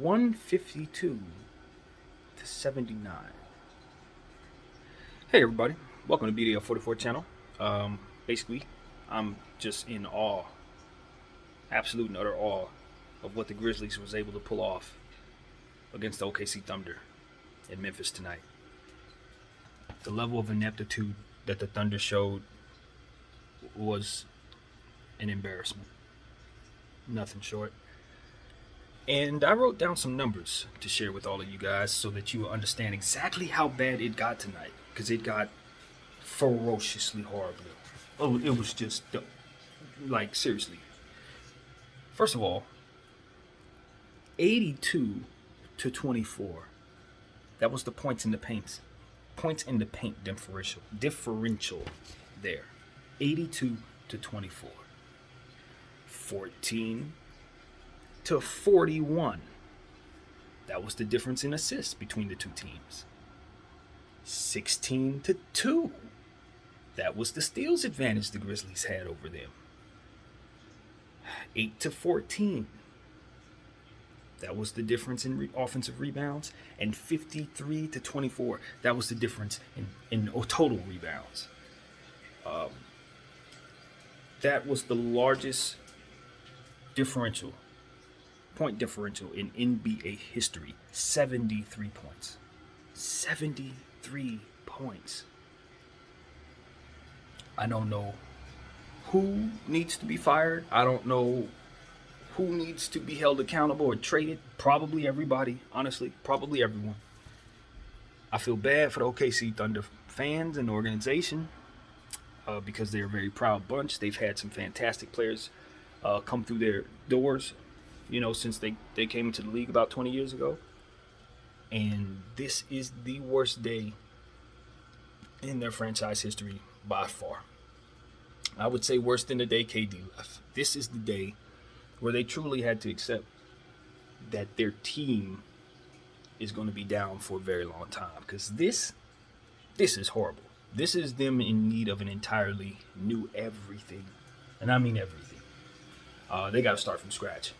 152-79. Hey everybody, welcome to BDL 44 channel. Basically, I'm just in awe, absolute and utter awe, of what the Grizzlies was able to pull off against the OKC Thunder in Memphis tonight. The level of ineptitude that the Thunder showed was an embarrassment. Nothing short. And I wrote down some numbers to share with all of you guys so that you will understand exactly how bad it got tonight. Because it got ferociously horrible. Oh, it was just, like, seriously. First of all, 82-24. That was the points in the paint. Points in the paint differential there. 82-24. 14-41. That was the difference in assists between the two teams. 16-2. That was the steals advantage the Grizzlies had over them. 8-14. That was the difference in offensive rebounds. And 53-24. That was the difference in total rebounds. That was the largest point differential in NBA history. 73 points. 73 points. I don't know who needs to be fired. I don't know who needs to be held accountable or traded. Probably everybody, honestly. Probably everyone. I feel bad for the OKC Thunder fans and the organization because they're a very proud bunch. They've had some fantastic players come through their doors, since they came into the league about 20 years ago. And this is the worst day in their franchise history by far. I would say worse than the day KD left. This is the day where they truly had to accept that their team is going to be down for a very long time. Because this is horrible. This is them in need of an entirely new everything. And I mean everything. They got to start from scratch.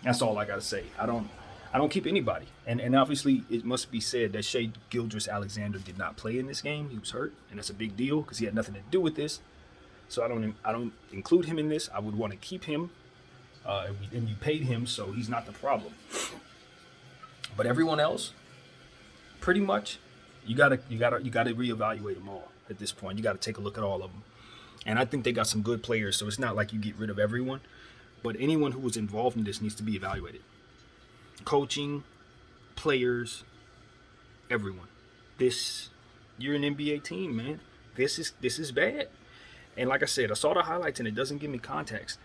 That's all I got to say. I don't keep anybody. And obviously, it must be said that Shai Gilgeous-Alexander did not play in this game. He was hurt, and that's a big deal because he had nothing to do with this. So I don't include him in this. I would want to keep him, and you paid him, so he's not the problem. But everyone else, pretty much, you gotta reevaluate them all at this point. You got to take a look at all of them. And I think they got some good players, so it's not like you get rid of everyone. But anyone who was involved in this needs to be evaluated. Coaching, players, everyone. You're an NBA team, man. This is bad. And like I said, I saw the highlights and it doesn't give me context.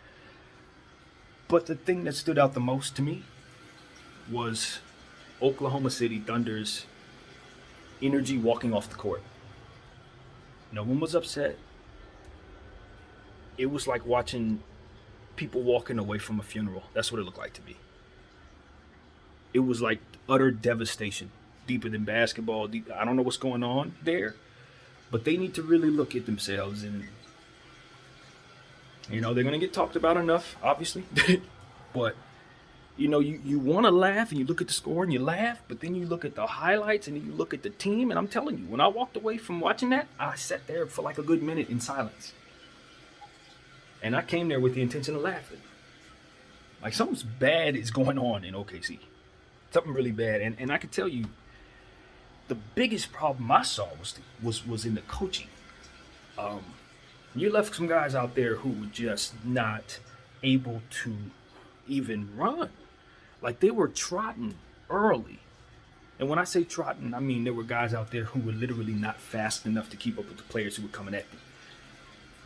But the thing that stood out the most to me was Oklahoma City Thunder's energy walking off the court. No one was upset. It was like watching people walking away from a funeral. That's what it looked like to me. It was like utter devastation, deeper than basketball. I don't know what's going on there, but they need to really look at themselves. And, they're going to get talked about enough, obviously. But, you want to laugh and you look at the score and you laugh, but then you look at the highlights and you look at the team. And I'm telling you, when I walked away from watching that, I sat there for like a good minute in silence. And I came there with the intention of laughing. Like something bad is going on in OKC. Something really bad. And I can tell you, the biggest problem I saw was in the coaching. You left some guys out there who were just not able to even run. Like they were trotting early. And when I say trotting, I mean there were guys out there who were literally not fast enough to keep up with the players who were coming at them.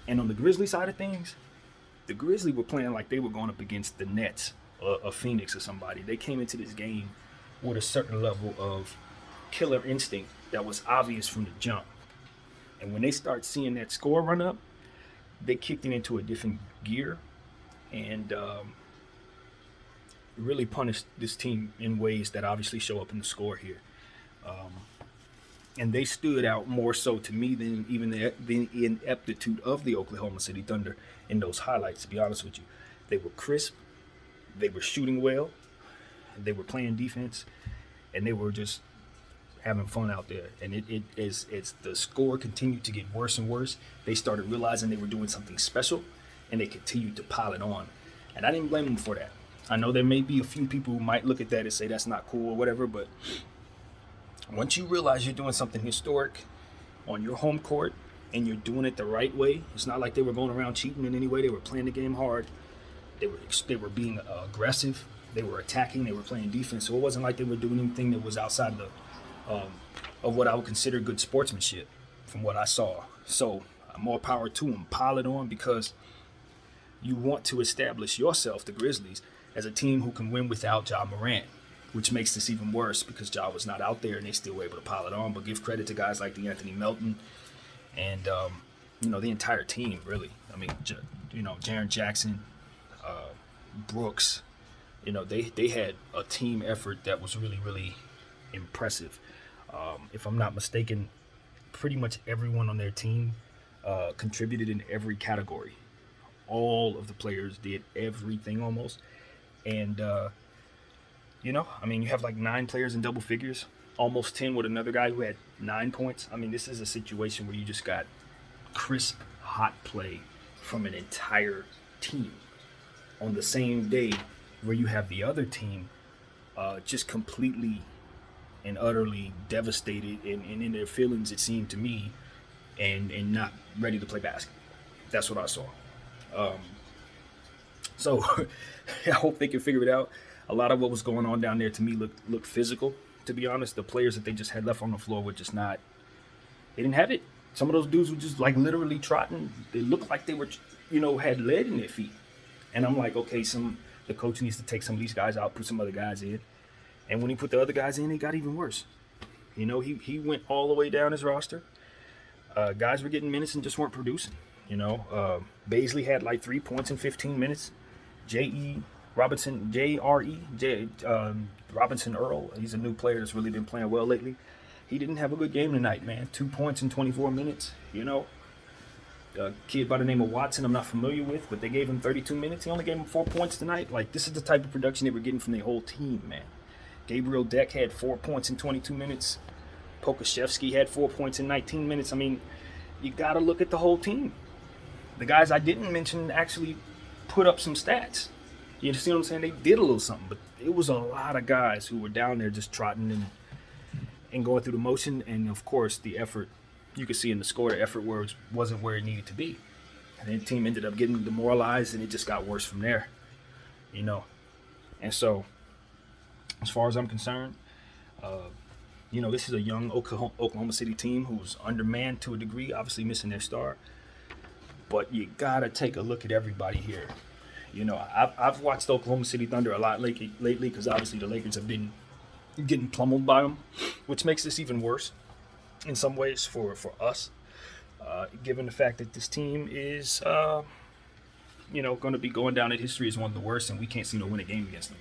And on the Grizzly side of things, the Grizzlies were playing like they were going up against the Nets or Phoenix or somebody. They came into this game with a certain level of killer instinct that was obvious from the jump. And when they start seeing that score run up, they kicked it into a different gear and really punished this team in ways that obviously show up in the score here. And they stood out more so to me than even the ineptitude of the Oklahoma City Thunder in those highlights, to be honest with you. They were crisp. They were shooting well. They were playing defense, and they were just having fun out there. And it's the score continued to get worse and worse. They started realizing they were doing something special, and they continued to pile it on. And I didn't blame them for that. I know there may be a few people who might look at that and say that's not cool or whatever, but once you realize you're doing something historic on your home court and you're doing it the right way, it's not like they were going around cheating in any way. They were playing the game hard. They were being aggressive. They were attacking. They were playing defense. So it wasn't like they were doing anything that was outside of what I would consider good sportsmanship from what I saw. So more power to them. Pile it on, because you want to establish yourself, the Grizzlies, as a team who can win without Ja Morant, which makes this even worse because Ja was not out there and they still were able to pile it on. But give credit to guys like Anthony Melton and, the entire team, really. I mean, Jaren Jackson, Brooks, they had a team effort that was really, really impressive. If I'm not mistaken, pretty much everyone on their team contributed in every category. All of the players did everything almost. And, you have like 9 players in double figures, almost 10 with another guy who had 9 points. I mean, this is a situation where you just got crisp, hot play from an entire team on the same day where you have the other team just completely and utterly devastated and in their feelings, it seemed to me, and not ready to play basketball. That's what I saw. So I hope they can figure it out. A lot of what was going on down there to me looked physical, to be honest. The players that they just had left on the floor were just not, they didn't have it. Some of those dudes were just like literally trotting. They looked like they were, had lead in their feet. And I'm like, okay, the coach needs to take some of these guys out, put some other guys in. And when he put the other guys in, it got even worse. He went all the way down his roster. Guys were getting minutes and just weren't producing. Baisley had like 3 points in 15 minutes. Robinson Earl, he's a new player that's really been playing well lately. He didn't have a good game tonight, man. 2 points in 24 minutes. A kid by the name of Watson I'm not familiar with, but they gave him 32 minutes. He only gave him 4 points tonight. Like, this is the type of production they were getting from their whole team, man. Gabriel Deck had 4 points in 22 minutes. Pokashevsky had 4 points in 19 minutes. I mean, you got to look at the whole team. The guys I didn't mention actually put up some stats. You see what I'm saying? They did a little something, but it was a lot of guys who were down there just trotting and going through the motion. And, of course, the effort, you could see in the score, the effort wasn't where it needed to be. And the team ended up getting demoralized, and it just got worse from there, And so, as far as I'm concerned, this is a young Oklahoma City team who's undermanned to a degree, obviously missing their star. But you got to take a look at everybody here. I've watched Oklahoma City Thunder a lot lately because obviously the Lakers have been getting pummeled by them, which makes this even worse in some ways for us, given the fact that this team is, going to be going down in history as one of the worst, and we can't seem to win a game against them.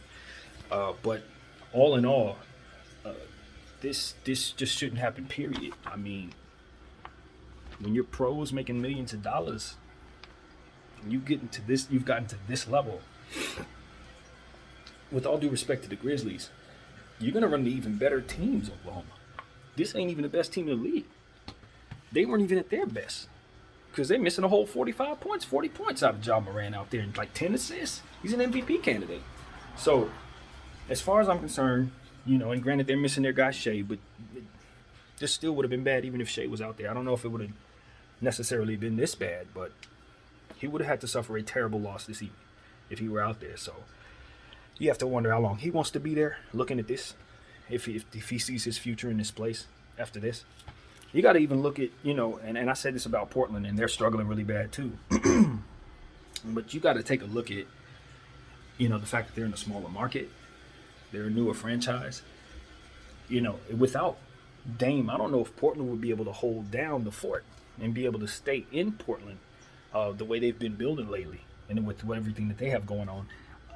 But all in all, this just shouldn't happen, period. I mean, when you're pros making millions of dollars, and you've gotten to this level, with all due respect to the Grizzlies, you're going to run the even better teams, Oklahoma. This ain't even the best team in the league. They weren't even at their best because they're missing a whole 40 points out of Ja Morant out there and like 10 assists. He's an MVP candidate. So, as far as I'm concerned, and granted they're missing their guy Shea, but this still would have been bad even if Shea was out there. I don't know if it would have necessarily been this bad, but he would have had to suffer a terrible loss this evening if he were out there. So you have to wonder how long he wants to be there looking at this, if he sees his future in this place after this. You got to even look at, and I said this about Portland, and they're struggling really bad too. But you got to take a look at, the fact that they're in a smaller market. They're a newer franchise. Without Dame, I don't know if Portland would be able to hold down the fort and be able to stay in Portland the way they've been building lately and with everything that they have going on.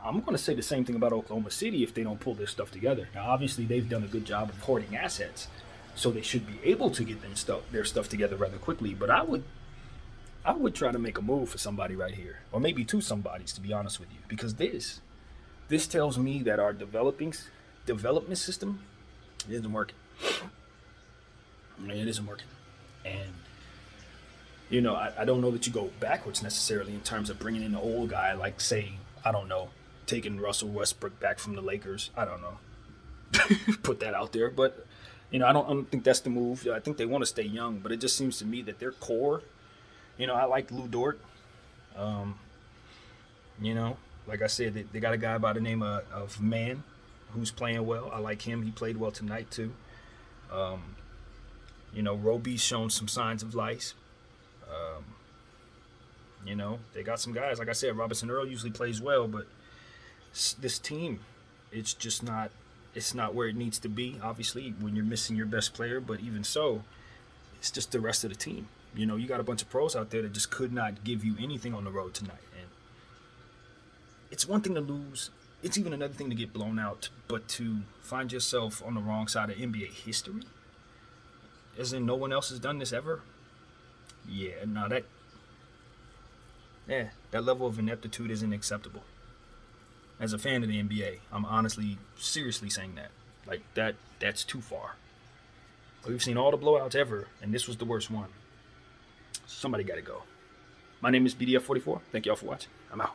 I'm going to say the same thing about Oklahoma City if they don't pull their stuff together. Now, obviously, they've done a good job of hoarding assets, so they should be able to get their stuff together rather quickly. But I would try to make a move for somebody right here, or maybe two somebodies, to be honest with you, because this This tells me that our development system isn't working. It isn't working. And, I don't know that you go backwards necessarily in terms of bringing in an old guy, like, say, I don't know, taking Russell Westbrook back from the Lakers. I don't know. Put that out there. But, I don't think that's the move. I think they want to stay young, but it just seems to me that their core, I like Lou Dort. Like I said, they got a guy by the name of Mann who's playing well. I like him. He played well tonight, too. Roby's shown some signs of life. They got some guys. Like I said, Robinson Earl usually plays well, but this team, it's just not. It's not where it needs to be. Obviously, when you're missing your best player, but even so, it's just the rest of the team. You got a bunch of pros out there that just could not give you anything on the road tonight. And it's one thing to lose. It's even another thing to get blown out, but to find yourself on the wrong side of NBA history, as in no one else has done this ever. Yeah, no, that level of ineptitude isn't acceptable. As a fan of the NBA, I'm honestly, seriously saying that. Like, that's too far. We've seen all the blowouts ever, and this was the worst one. Somebody got to go. My name is BDF44. Thank y'all for watching. I'm out.